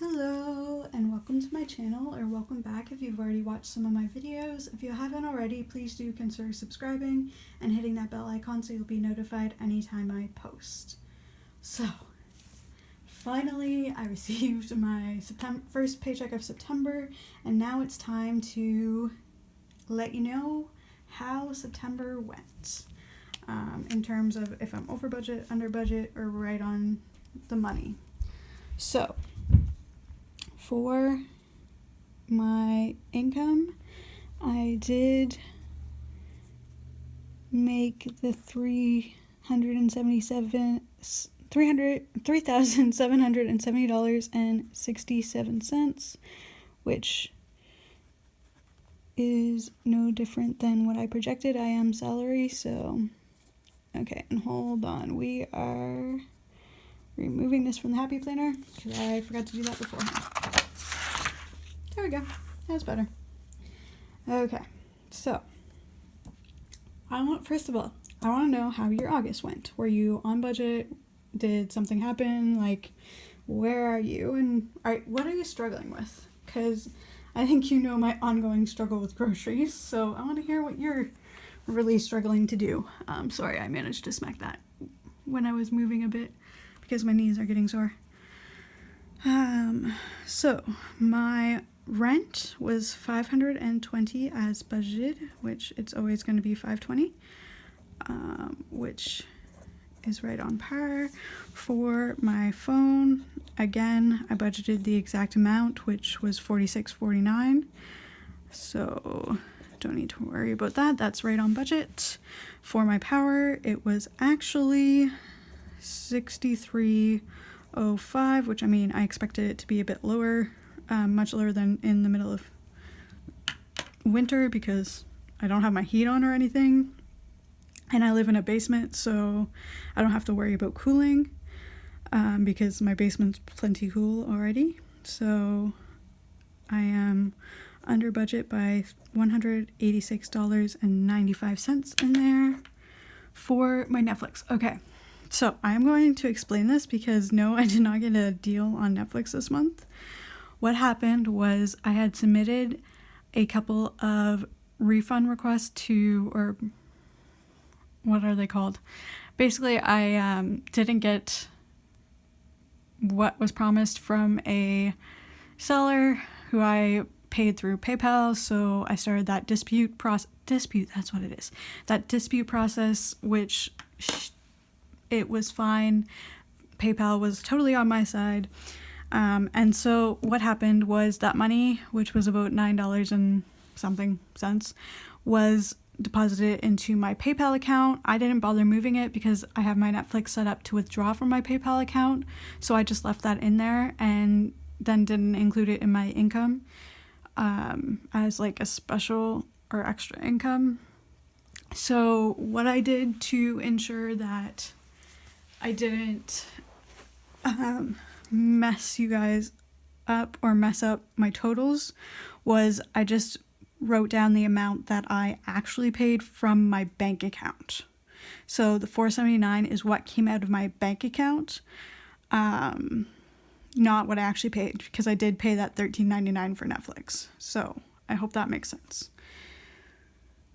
Hello and welcome to my channel, or welcome back if you've already watched some of my videos. If you haven't already, please do consider subscribing and hitting that bell icon so you'll be notified anytime I post. So, finally I received my first paycheck of September, and now it's time to let you know how September went. In terms of if I'm over budget, under budget, or right on the money. So, for my income, I did make the $3,770.67, which is no different than what I projected. I am salary, so okay, and hold on, we are removing this from the Happy Planner because I forgot to do that beforehand. There we go. That's better. Okay, so first of all, I want to know how your August went. Were you on budget? Did something happen? Like, where are you? And what are you struggling with? Because I think you know my ongoing struggle with groceries, so I want to hear what you're really struggling to do. Sorry, I managed to smack that when I was moving a bit because my knees are getting sore. So my rent was $520 as budgeted, which it's always going to be $520, which is right on par. For my phone, again, I budgeted the exact amount, which was $46.49. So don't need to worry about that. That's right on budget. For my power, it was actually $63.05, which I mean, I expected it to be a bit lower, much lower than in the middle of winter because I don't have my heat on or anything. And I live in a basement, so I don't have to worry about cooling because my basement's plenty cool already. So I am under budget by $186.95 in there for my Netflix. Okay, so I'm going to explain this because no, I did not get a deal on Netflix this month. What happened was I had submitted a couple of refund requests or what are they called? Basically, I didn't get what was promised from a seller who I paid through PayPal, so I started that dispute, that's what it is. That dispute process, which it was fine. PayPal was totally on my side. And so what happened was that money, which was about $9 and something cents, was deposited into my PayPal account. I didn't bother moving it because I have my Netflix set up to withdraw from my PayPal account, so I just left that in there and then didn't include it in my income as like a special or extra income. So what I did to ensure that I didn't mess you guys up or mess up my totals was I just wrote down the amount that I actually paid from my bank account. So the $479 is what came out of my bank account, not what I actually paid, because I did pay that $13.99 for Netflix. So I hope that makes sense.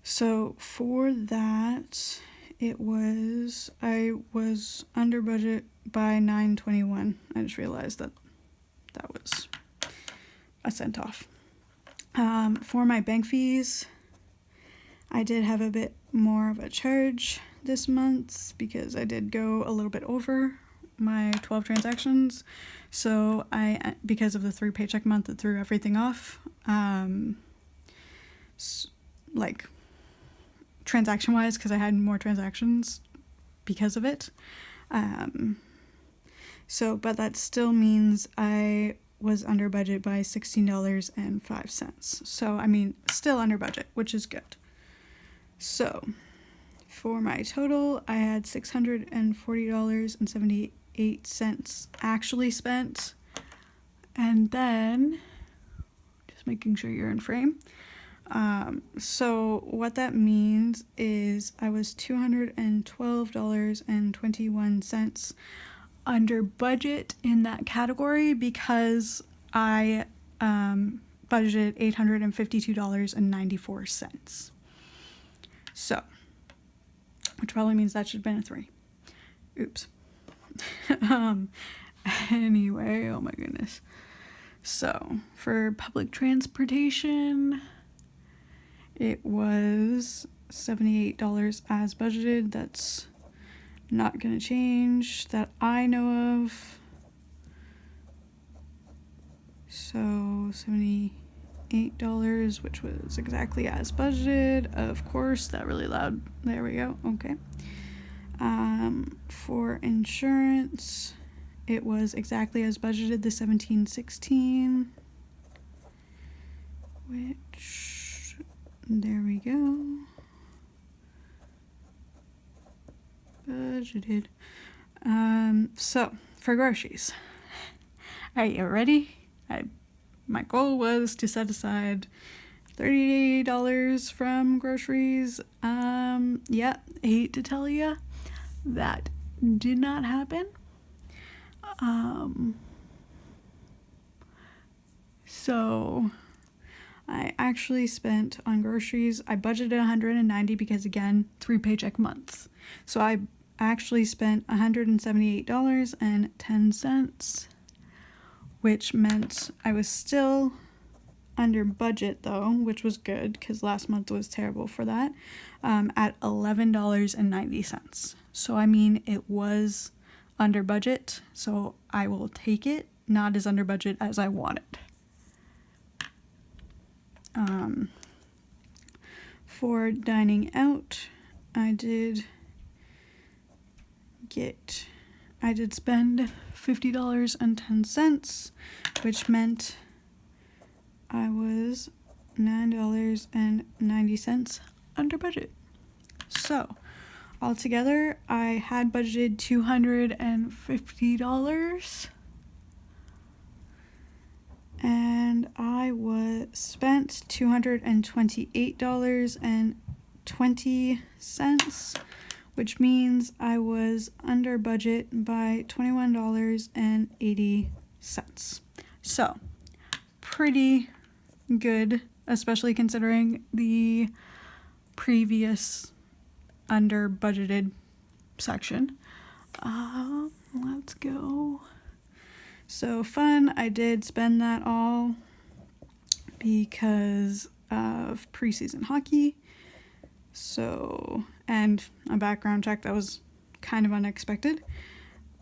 So for that, I was under budget by $9.21. I just realized that was a cent off. For my bank fees, I did have a bit more of a charge this month because I did go a little bit over my 12 transactions. So because of the 3 paycheck month, it threw everything off. Like transaction wise, because I had more transactions because of it. But that still means I was under budget by $16.05. So, I mean, still under budget, which is good. So, for my total, I had $640.78 actually spent. And then, just making sure you're in frame. So what that means is I was $212.21 under budget in that category because I budgeted $852.94. So, which probably means that should have been a 3. Oops. Anyway, oh my goodness. So, for public transportation, it was $78 as budgeted. That's not going to change that I know of. So, $78, which was exactly as budgeted. Of course, that really loud. There we go. Okay. For insurance, it was exactly as budgeted, the $17.16, which, there we go, budgeted. So for groceries, are you ready? My goal was to set aside $30 from groceries. Yeah, I hate to tell you, that did not happen. So I actually spent on groceries, I budgeted $190 because, again, 3 paycheck months. So I actually spent $178.10, which meant I was still under budget, though, which was good because last month was terrible for that, at $11.90. So, I mean, it was under budget, so I will take it, not as under budget as I want it. For dining out, I did spend $50.10, which meant I was $9.90 under budget. So, altogether, I had budgeted $250, and I spent $228.20, which means I was under budget by $21.80. So, pretty good, especially considering the previous under budgeted section. Let's go. So fun, I did spend that all because of preseason hockey. So, and a background check that was kind of unexpected,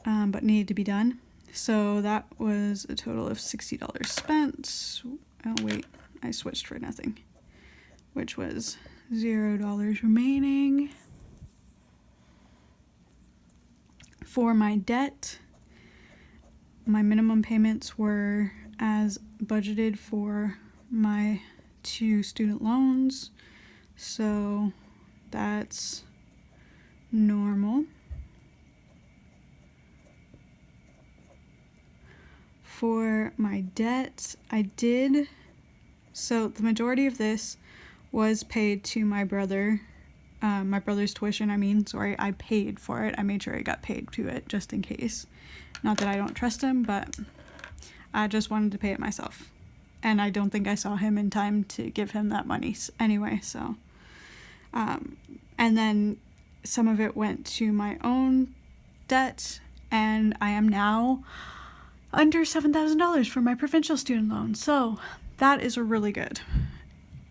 but needed to be done. So that was a total of $60 spent. Oh wait, I switched for nothing, which was $0 remaining. For my debt, my minimum payments were as budgeted for my 2 student loans, so that's normal. For my debt, so the majority of this was paid to my brother, my brother's tuition, I paid for it. I made sure I got paid to it just in case. Not that I don't trust him, but I just wanted to pay it myself. And I don't think I saw him in time to give him that money anyway, so. And then some of it went to my own debt, and I am now under $7,000 for my provincial student loan. So that is really good.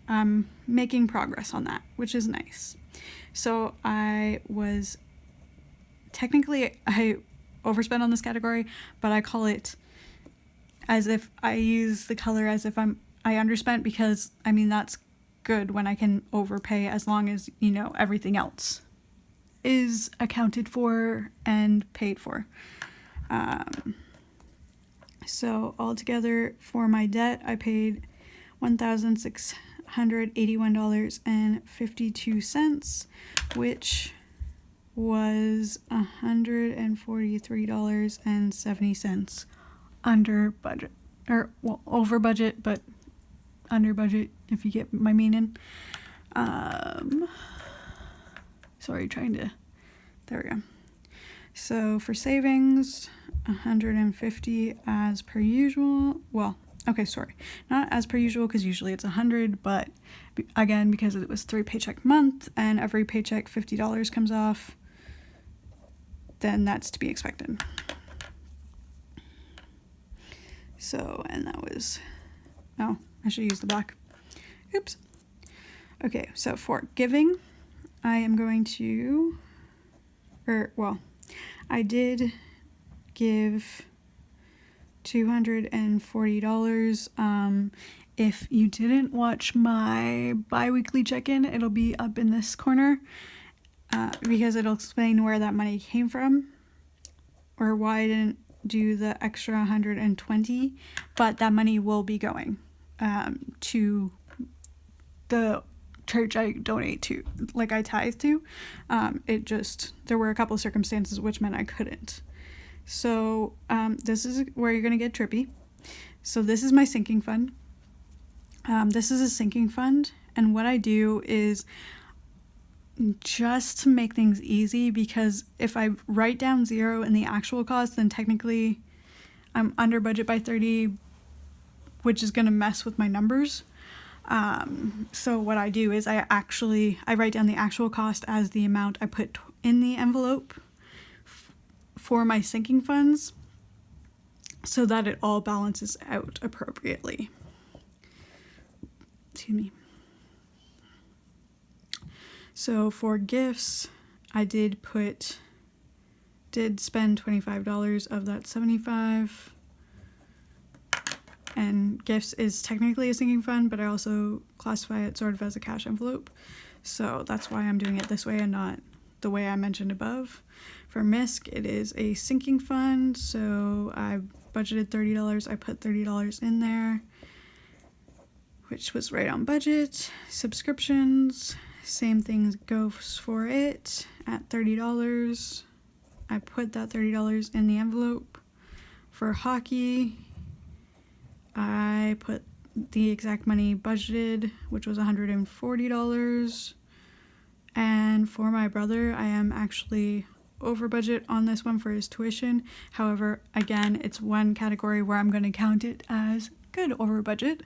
I'm making progress on that, which is nice. So I overspent on this category, but I call it as if I use the color as if I underspent, because that's good when I can overpay as long as, everything else is accounted for and paid for. So altogether for my debt, I paid $1,681.52, which was $143.70 under budget, or over budget, but under budget, if you get my meaning. There we go. So for savings, $150 as per usual. Well, Okay, sorry, not as per usual because usually it's 100, but again, because it was 3 paycheck month and every paycheck $50 comes off, then that's to be expected. So, and that was, oh, I should use the black. Oops. Okay, so for giving, I am going to, I did give $240. If you didn't watch my bi-weekly check-in, it'll be up in this corner because it'll explain where that money came from or why I didn't do the extra 120, but that money will be going to the church I donate to, like I tithe to. There were a couple of circumstances which meant I couldn't. So this is where you're going to get trippy. So this is my sinking fund. This is a sinking fund, and what I do is, just to make things easy, because if I write down 0 in the actual cost, then technically I'm under budget by 30, which is going to mess with my numbers. So what I do is I write down the actual cost as the amount I put in the envelope for my sinking funds so that it all balances out appropriately. Excuse me. So for gifts, I did spend $25 of that $75. And gifts is technically a sinking fund, but I also classify it sort of as a cash envelope. So that's why I'm doing it this way and not the way I mentioned above. For MISC, it is a sinking fund, so I budgeted $30. I put $30 in there, which was right on budget. Subscriptions, same thing goes for it at $30. I put that $30 in the envelope. For hockey, I put the exact money budgeted, which was $140. And for my brother, I am actually over budget on this one for his tuition. However, again, it's one category where I'm going to count it as good over budget,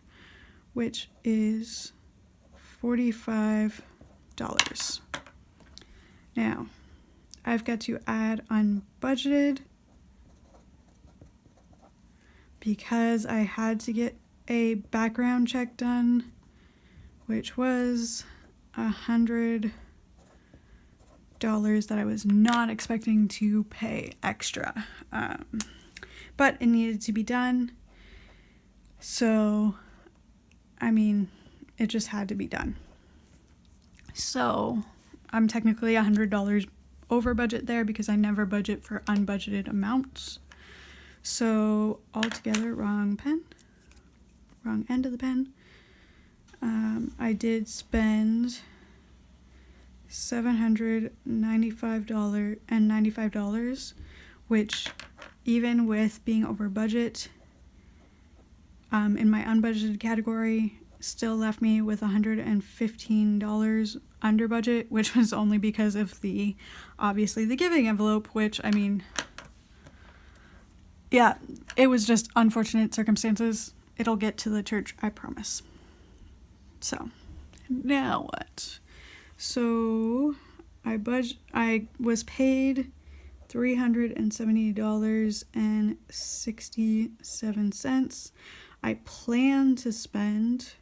which is $45. Now, I've got to add unbudgeted because I had to get a background check done, which was $100 that I was not expecting to pay extra. But it needed to be done. So, I mean, it just had to be done. So, I'm technically $100 over budget there because I never budget for unbudgeted amounts. So, altogether, wrong end of the pen. I did spend $795, which, even with being over budget, in my unbudgeted category, still left me with $115 under budget, which was only because of obviously the giving envelope, which, I mean, yeah, it was just unfortunate circumstances. It'll get to the church, I promise. So, now what? So, I was paid $370.67. I plan to spend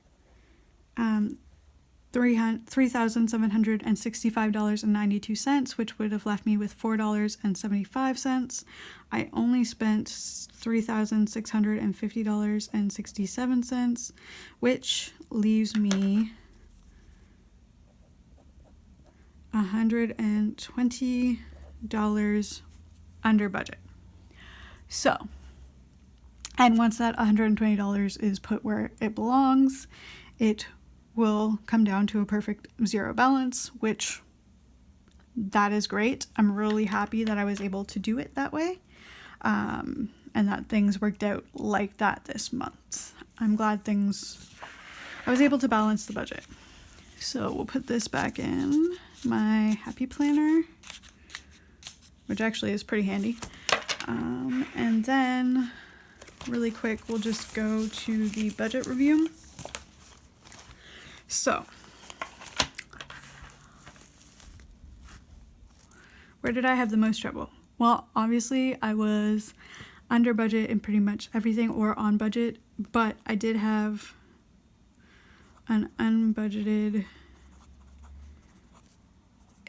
$3,765.92, which would have left me with $4.75. I only spent $3,650.67, which leaves me $120 under budget. So, and once that $120 is put where it belongs, it will come down to a perfect zero balance, which that is great. I'm really happy that I was able to do it that way, and that things worked out like that this month. I'm glad I was able to balance the budget. So we'll put this back in my happy planner, which actually is pretty handy. And then really quick, we'll just go to the budget review. So, where did I have the most trouble? Well, obviously I was under budget in pretty much everything or on budget, but I did have an unbudgeted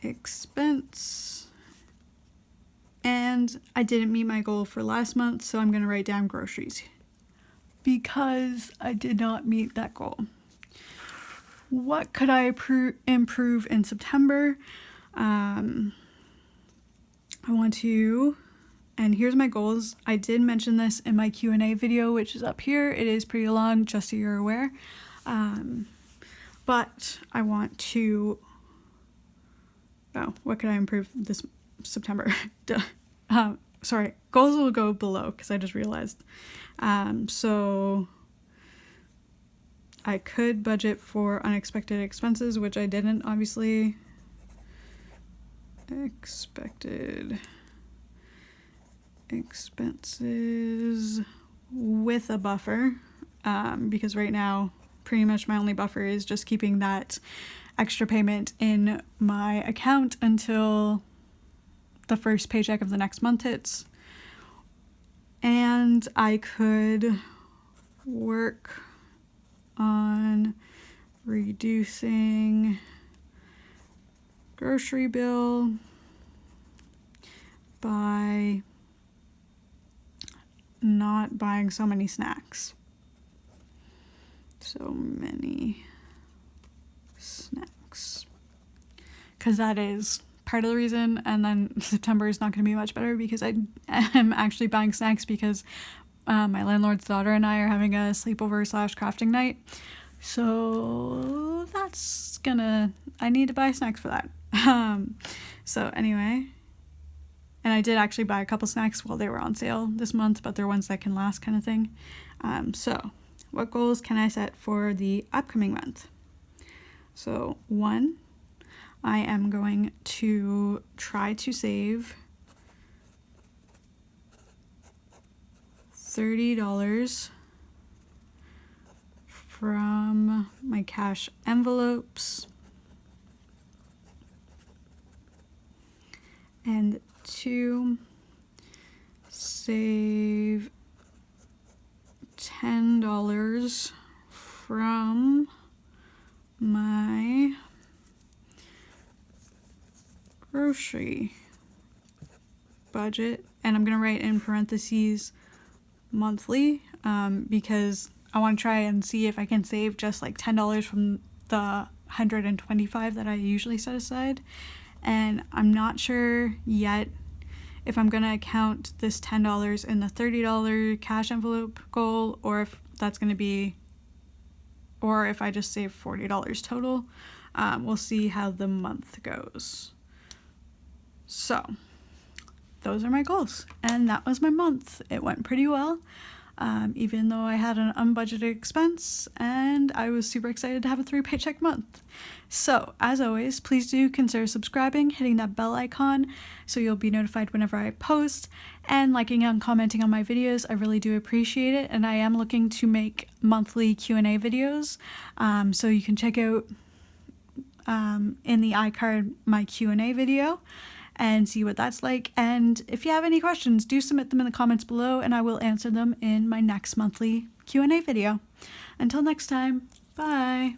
expense and I didn't meet my goal for last month, so I'm going to write down groceries because I did not meet that goal. What could I improve in September? I want to, and here's my goals. I did mention this in my Q&A video, which is up here. It is pretty long, just so you're aware. But I want to, what could I improve this September? Sorry, goals will go below because I just realized. So I could budget for unexpected expenses, which I didn't, obviously. Expected expenses with a buffer, because right now pretty much my only buffer is just keeping that extra payment in my account until the first paycheck of the next month hits. And I could work on reducing grocery bill by not buying so many snacks. So many snacks. Because that is part of the reason. And then September is not going to be much better because I am actually buying snacks because my landlord's daughter and I are having a sleepover / crafting night. So that's I need to buy snacks for that. So anyway, and I did actually buy a couple snacks while they were on sale this month, but they're ones that can last kind of thing. So what goals can I set for the upcoming month? So 1, I am going to try to save $30 from my cash envelopes. And 2, save $10 from my grocery budget. And I'm going to write in parentheses monthly, because I want to try and see if I can save just like $10 from the $125 that I usually set aside. And I'm not sure yet if I'm going to count this $10 in the $30 cash envelope goal, or if that's going to be, or if I just save $40 total. We'll see how the month goes. So those are my goals, and that was my month. It went pretty well, even though I had an unbudgeted expense, and I was super excited to have a 3 paycheck month. So as always, please do consider subscribing, hitting that bell icon so you'll be notified whenever I post, and liking and commenting on my videos. I really do appreciate it, and I am looking to make monthly Q&A videos, so you can check out in the iCard my Q&A video and see what that's like. And if you have any questions, do submit them in the comments below and I will answer them in my next monthly Q&A video. Until next time, bye!